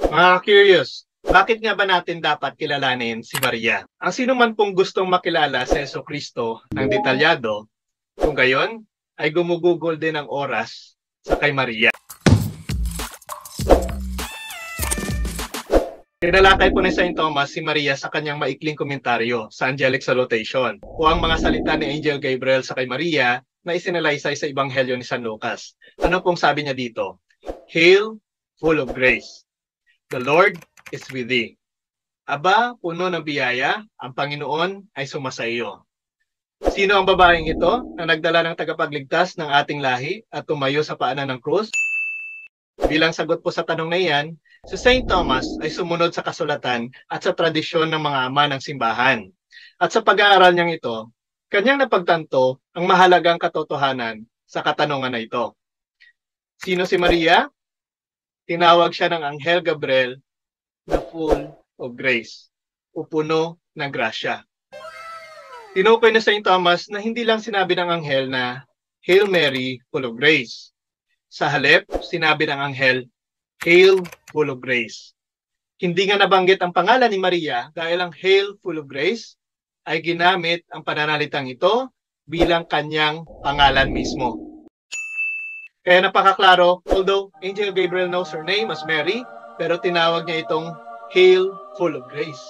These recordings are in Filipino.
Mga curious, bakit nga ba natin dapat kilalanin si Maria? Ang sino man pong gustong makilala si Jesucristo ng detalyado, kung gayon, ay gumugugol din ang oras sa kay Maria. Tinalakay po ni St. Thomas si Maria sa kanyang maikling komentaryo sa Angelic Salutation o ang mga salita ni Angel Gabriel sa kay Maria na isinalaysay sa Ebanghelyo ni San Lucas. Ano pong sabi niya dito? Hail, full of grace. The Lord is with thee. Aba, puno ng biyaya, ang Panginoon ay sumasa iyo. Sino ang babaeng ito na nagdala ng tagapagligtas ng ating lahi at tumayo sa paanan ng krus? Bilang sagot po sa tanong na iyan, si St. Thomas ay sumunod sa kasulatan at sa tradisyon ng mga ama ng simbahan. At sa pag-aaral niyang ito, kanyang napagtanto ang mahalagang katotohanan sa katanungan na ito. Sino si Maria? Tinawag siya ng Anghel Gabriel na full of grace o puno ng grasya. Tinukoy na St. Thomas na hindi lang sinabi ng anghel na Hail Mary, full of grace. Sa halip, sinabi ng anghel, Hail, full of grace. Hindi nga nabanggit ang pangalan ni Maria dahil ang Hail, full of grace ay ginamit ang pananalitang ito bilang kanyang pangalan mismo. Kaya napakaklaro, although Angel Gabriel knows her name as Mary, pero tinawag niya itong Hail, full of grace.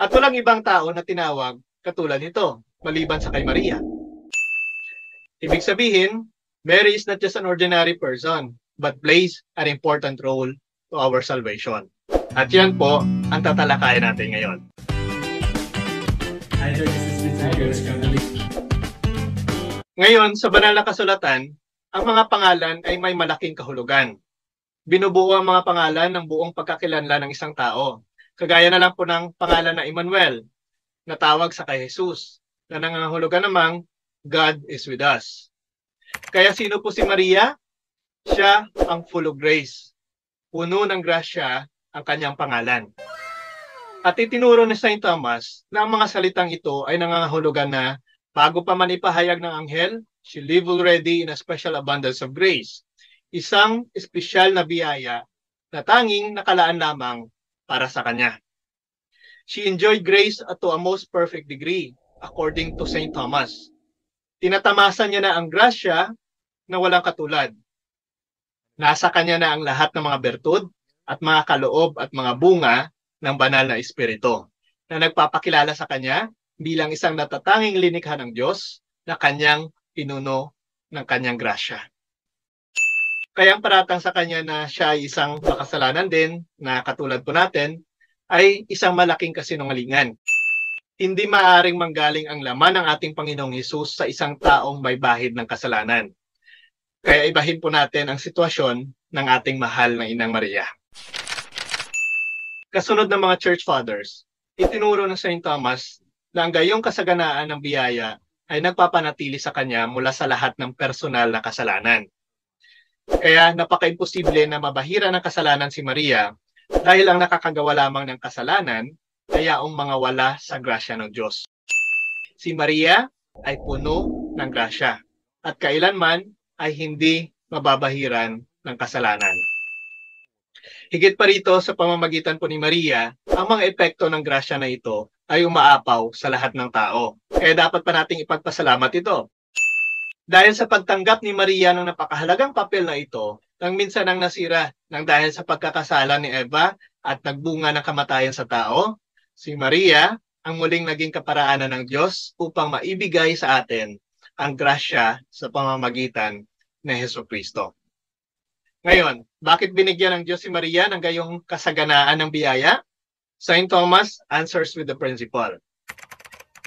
At walang ibang tao na tinawag katulad nito, maliban sa kay Maria. Ibig sabihin, Mary is not just an ordinary person, but plays an important role to our salvation. At yan po ang tatalakayan natin ngayon. Ngayon, sa banal na kasulatan, ang mga pangalan ay may malaking kahulugan. Binubuo ang mga pangalan ng buong pagkakilanlan ng isang tao. Kagaya na lang po ng pangalan na Emmanuel, na tawag sa kay Jesus, na nangangahulugan namang God is with us. Kaya sino po si Maria? Siya ang full of grace. Puno ng grasya ang kanyang pangalan. At itinuro ni St. Thomas na ang mga salitang ito ay nangangahulugan na bago pa man ipahayag ng anghel, she lived already in a special abundance of grace. Isang espesyal na biyaya na tanging nakalaan lamang para sa kanya. She enjoyed grace to a most perfect degree, according to St. Thomas. Tinatamasa niya na ang grasya na walang katulad. Nasa kanya na ang lahat ng mga bertud at mga kaloob at mga bunga ng banal na espiritu na nagpapakilala sa kanya bilang isang natatanging linikha ng Diyos na kanyang pinuno ng kanyang grasya. Kaya ang paratang sa kanya na siya ay isang makasalanan din na katulad po natin ay isang malaking kasinungalingan. Hindi maaaring manggaling ang laman ng ating Panginoong Hesus sa isang taong may bahid ng kasalanan. Kaya ibahin po natin ang sitwasyon ng ating mahal na Inang Maria. Kasunod ng mga Church Fathers, itinuro ng St. Thomas na ang gayong kasaganaan ng biyaya ay nagpapanatili sa kanya mula sa lahat ng personal na kasalanan. Kaya napaka-imposible na mabahira ng kasalanan si Maria dahil ang nakakagawa lamang ng kasalanan ay yaong mga wala sa grasya ng Diyos. Si Maria ay puno ng grasya at kailanman ay hindi mababahiran ng kasalanan. Higit pa rito sa pamamagitan po ni Maria, ang mga epekto ng grasya na ito ay umaapaw sa lahat ng tao. Kaya dapat pa nating ipagpasalamat ito. Dahil sa pagtanggap ni Maria ng napakahalagang papel na ito, nang minsan ang nasira nang dahil sa pagkakasala ni Eva at nagbunga ng kamatayan sa tao, si Maria ang muling naging kaparaanan ng Diyos upang maibigay sa atin ang grasya sa pamamagitan ni Jesucristo. Ngayon, bakit binigyan ng Diyos si Maria ng gayong kasaganaan ng biyaya? St. Thomas answers with the principle.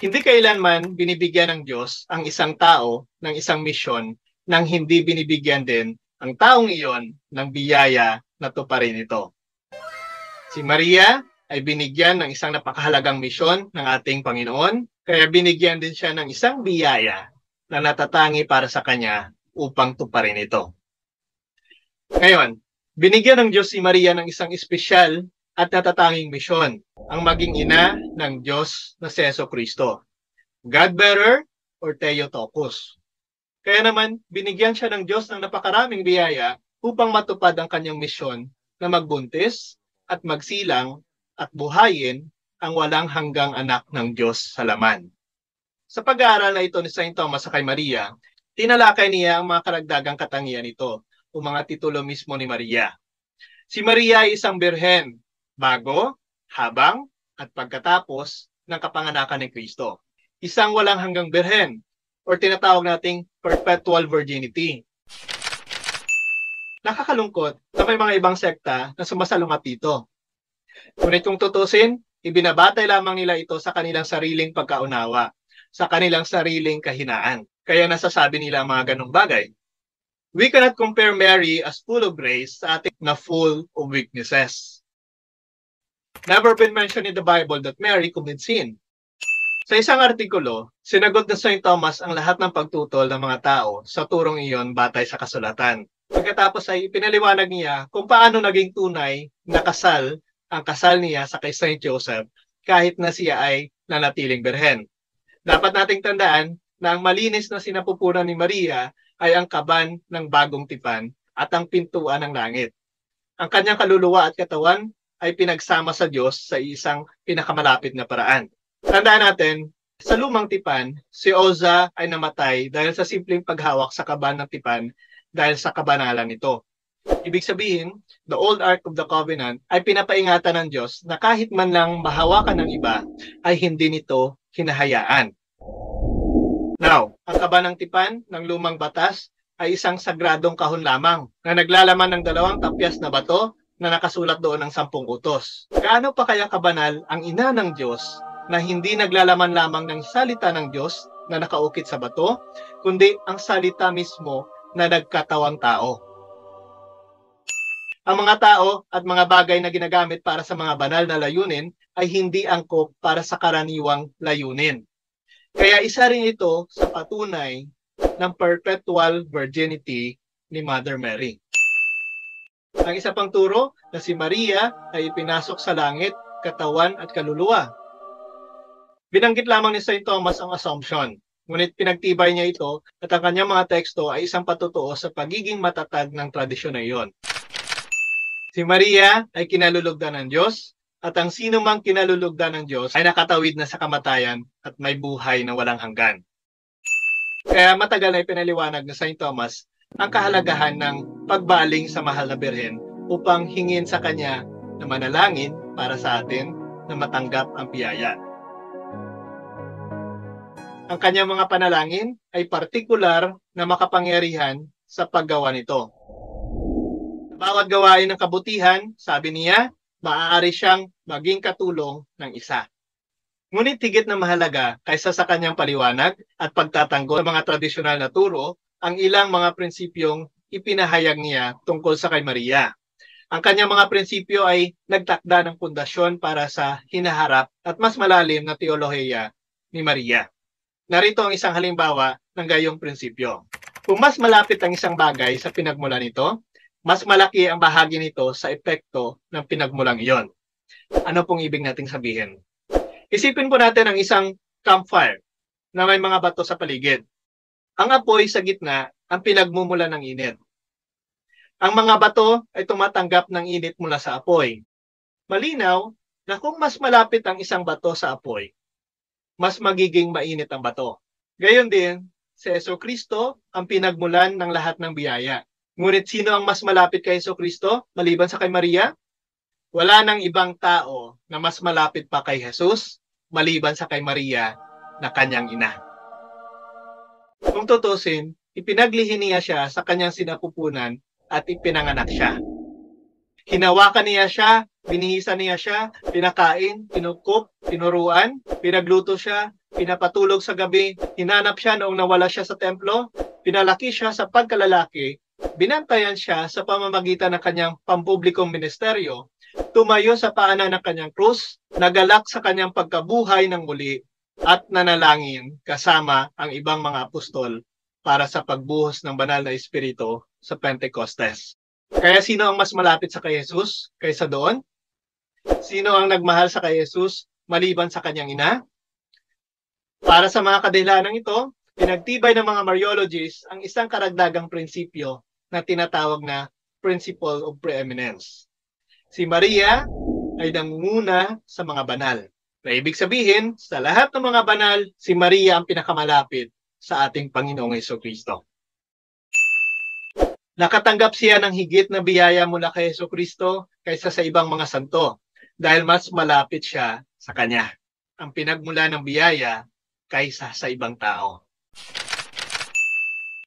Hindi kailanman binibigyan ng Diyos ang isang tao ng isang misyon nang hindi binibigyan din ang taong iyon ng biyaya na tuparin ito. Si Maria ay binigyan ng isang napakahalagang misyon ng ating Panginoon, kaya binigyan din siya ng isang biyaya na natatangi para sa kanya upang tuparin ito. Ngayon, binigyan ng Diyos si Maria ng isang espesyal at natatanging misyon, ang maging ina ng Diyos na si Jesucristo. God-bearer or Theotokos. Kaya naman, binigyan siya ng Diyos ng napakaraming biyaya upang matupad ang kanyang misyon na magbuntis at magsilang at buhayin ang walang hanggang anak ng Diyos sa laman. Sa pag-aaral na ito ni Saint Thomas sa kay Maria, tinalakay niya ang mga karagdagang katangian nito o mga titulo mismo ni Maria. Si Maria ay isang birhen, bago, habang, at pagkatapos ng kapanganakan ni Kristo. Isang walang hanggang birhen or tinatawag nating perpetual virginity. Nakakalungkot na may mga ibang sekta na sumasalungat dito. Ngunit kung tutusin, ibinabatay lamang nila ito sa kanilang sariling pagkaunawa, sa kanilang sariling kahinaan. Kaya nasasabi nila mga ganong bagay. We cannot compare Mary as full of grace sa ating na full of weaknesses. Never been mentioned in the Bible that Mary committed sin. Sa isang artikulo, sinagot na St. Thomas ang lahat ng pagtutol ng mga tao sa turong iyon batay sa kasulatan. Pagkatapos ay pinaliwanag niya kung paano naging tunay na kasal ang kasal niya sa kay St. Joseph kahit na siya ay nanatiling birhen. Dapat nating tandaan na ang malinis na sinapupunan ni Maria ay ang kaban ng bagong tipan at ang pintuan ng langit. Ang kanyang kaluluwa at katawan ay pinagsama sa Diyos sa isang pinakamalapit na paraan. Tandaan natin, sa lumang tipan, si Oza ay namatay dahil sa simpleng paghawak sa kaban ng tipan dahil sa kabanalan nito. Ibig sabihin, the old Ark of the Covenant ay pinapaingatan ng Diyos na kahit man lang mahawakan ng iba, ay hindi nito hinahayaan. Now, ang kaban ng tipan ng lumang batas ay isang sagradong kahon lamang na naglalaman ng 2 tapyas na bato na nakasulat doon ng 10 utos. Gaano pa kaya kabanal ang ina ng Diyos na hindi naglalaman lamang ng salita ng Diyos na nakaukit sa bato, kundi ang salita mismo na nagkatawang tao. Ang mga tao at mga bagay na ginagamit para sa mga banal na layunin ay hindi angkop para sa karaniwang layunin. Kaya isa rin ito sa patunay ng perpetual virginity ni Mother Mary. Ang isa pang turo na si Maria ay ipinasok sa langit, katawan at kaluluwa. Binanggit lamang ni St. Thomas ang Assumption, ngunit pinagtibay niya ito at ang kanyang mga teksto ay isang patutuo sa pagiging matatag ng tradisyon na iyon. Si Maria ay kinalulugdan ng Diyos at ang sino mang kinalulugdan ng Diyos ay nakatawid na sa kamatayan at may buhay na walang hanggan. Kaya matagal na ipinaliwanag ni St. Thomas ang kahalagahan ng pagbaling sa mahal na birhen upang hingin sa kanya na manalangin para sa atin na matanggap ang biyaya. Ang kanyang mga panalangin ay partikular na makapangyarihan sa paggawa nito. Bawat gawain ng kabutihan, sabi niya, maaari siyang maging katulong ng isa. Ngunit higit na mahalaga kaysa sa kanyang paliwanag at pagtatanggol sa mga tradisyonal na turo, ang ilang mga prinsipyong ipinahayag niya tungkol sa kay Maria. Ang kanyang mga prinsipyo ay nagtakda ng pundasyon para sa hinaharap at mas malalim na teolohiya ni Maria. Narito ang isang halimbawa ng gayong prinsipyo. Kung mas malapit ang isang bagay sa pinagmula nito, mas malaki ang bahagi nito sa epekto ng pinagmulang iyon. Ano pong ibig nating sabihin? Isipin po natin ang isang campfire na may mga bato sa paligid. Ang apoy sa gitna ang pinagmumula ng init. Ang mga bato ay tumatanggap ng init mula sa apoy. Malinaw na kung mas malapit ang isang bato sa apoy, mas magiging mainit ang bato. Gayon din, si Jesucristo ang pinagmulan ng lahat ng biyaya. Ngunit sino ang mas malapit kay Jesucristo maliban sa kay Maria? Wala nang ibang tao na mas malapit pa kay Jesus maliban sa kay Maria na kanyang ina. Kung tutusin, ipinaglihi niya siya sa kanyang sinapupunan at ipinanganak siya. Hinawakan niya siya, binihisan niya siya, pinakain, pinukup, tinuruan, pinagluto siya, pinapatulog sa gabi, hinanap siya noong nawala siya sa templo, pinalaki siya sa pagkalalaki, binantayan siya sa pamamagitan ng kanyang pampublikong ministeryo, tumayo sa paanan ng kanyang krus, nagalak sa kanyang pagkabuhay ng muli, at nanalangin kasama ang ibang mga apostol para sa pagbuhos ng banal na espiritu sa Pentecostes. Kaya sino ang mas malapit sa kay Jesus kaysa doon? Sino ang nagmahal sa kay Jesus maliban sa kanyang ina? Para sa mga kadahilanang ito, pinagtibay ng mga Mariologists ang isang karagdagang prinsipyo na tinatawag na Principle of Preeminence. Si Maria ay nangunguna sa mga banal. Na ibig sabihin, sa lahat ng mga banal, si Maria ang pinakamalapit sa ating Panginoong Hesukristo. Nakatanggap siya ng higit na biyaya mula kay Hesukristo kaysa sa ibang mga santo dahil mas malapit siya sa Kanya. Ang pinagmula ng biyaya kaysa sa ibang tao.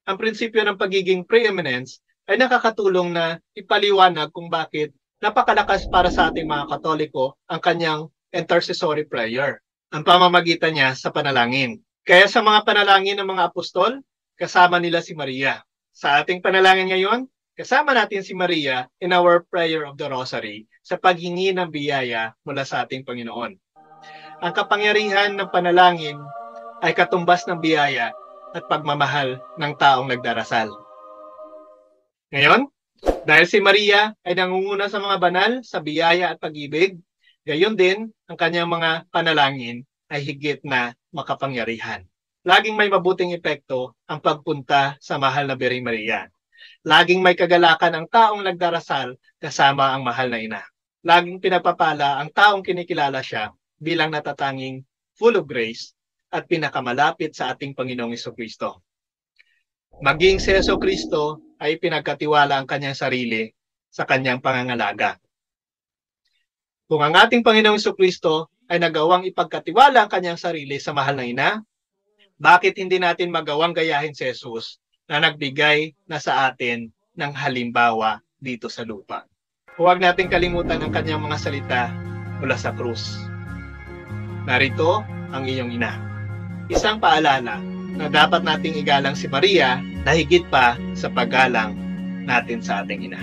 Ang prinsipyo ng pagiging preeminence ay nakakatulong na ipaliwanag kung bakit napakalakas para sa ating mga Katoliko ang kanyang intercessory prayer, ang pamamagitan niya sa panalangin. Kaya sa mga panalangin ng mga apostol, kasama nila si Maria. Sa ating panalangin ngayon, kasama natin si Maria in our prayer of the Rosary sa paghingi ng biyaya mula sa ating Panginoon. Ang kapangyarihan ng panalangin ay katumbas ng biyaya at pagmamahal ng taong nagdarasal. Ngayon, dahil si Maria ay nangunguna sa mga banal, sa biyaya at pag-ibig, gayon din ang kanyang mga panalangin ay higit na makapangyarihan. Laging may mabuting epekto ang pagpunta sa mahal na Birheng Maria. Laging may kagalakan ang taong nagdarasal kasama ang mahal na ina. Laging pinagpapala ang taong kinikilala siya bilang natatanging full of grace at pinakamalapit sa ating Panginoong Hesukristo. Maging si Hesukristo ay pinagkatiwala ang kanyang sarili sa kanyang pangangalaga. Kung ang ating Panginoong Hesukristo ay nagawang ipagkatiwala ang kanyang sarili sa mahal na ina, bakit hindi natin magawang gayahin si Jesus na nagbigay na sa atin ng halimbawa dito sa lupa? Huwag natin kalimutan ang kanyang mga salita mula sa krus. Narito ang iyong ina. Isang paalala na dapat nating igalang si Maria na higit pa sa paggalang natin sa ating ina.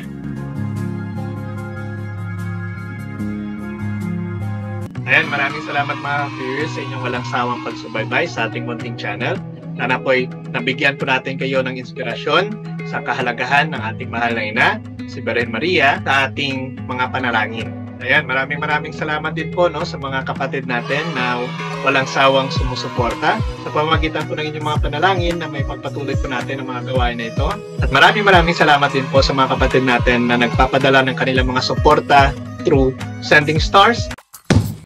Ayan, maraming salamat mga viewers sa inyong walang sawang pagsubaybay sa ating munting channel. Sana po'y nabigyan po natin kayo ng inspirasyon sa kahalagahan ng ating mahal na ina, si Birhen Maria, sa ating mga panalangin. Ayan, maraming salamat din po sa mga kapatid natin na walang sawang sumusuporta sa pamamagitan po ng inyong mga panalangin na may pagpatuloy po natin ang mga gawain na ito. At maraming salamat din po sa mga kapatid natin na nagpapadala ng kanilang mga suporta through sending stars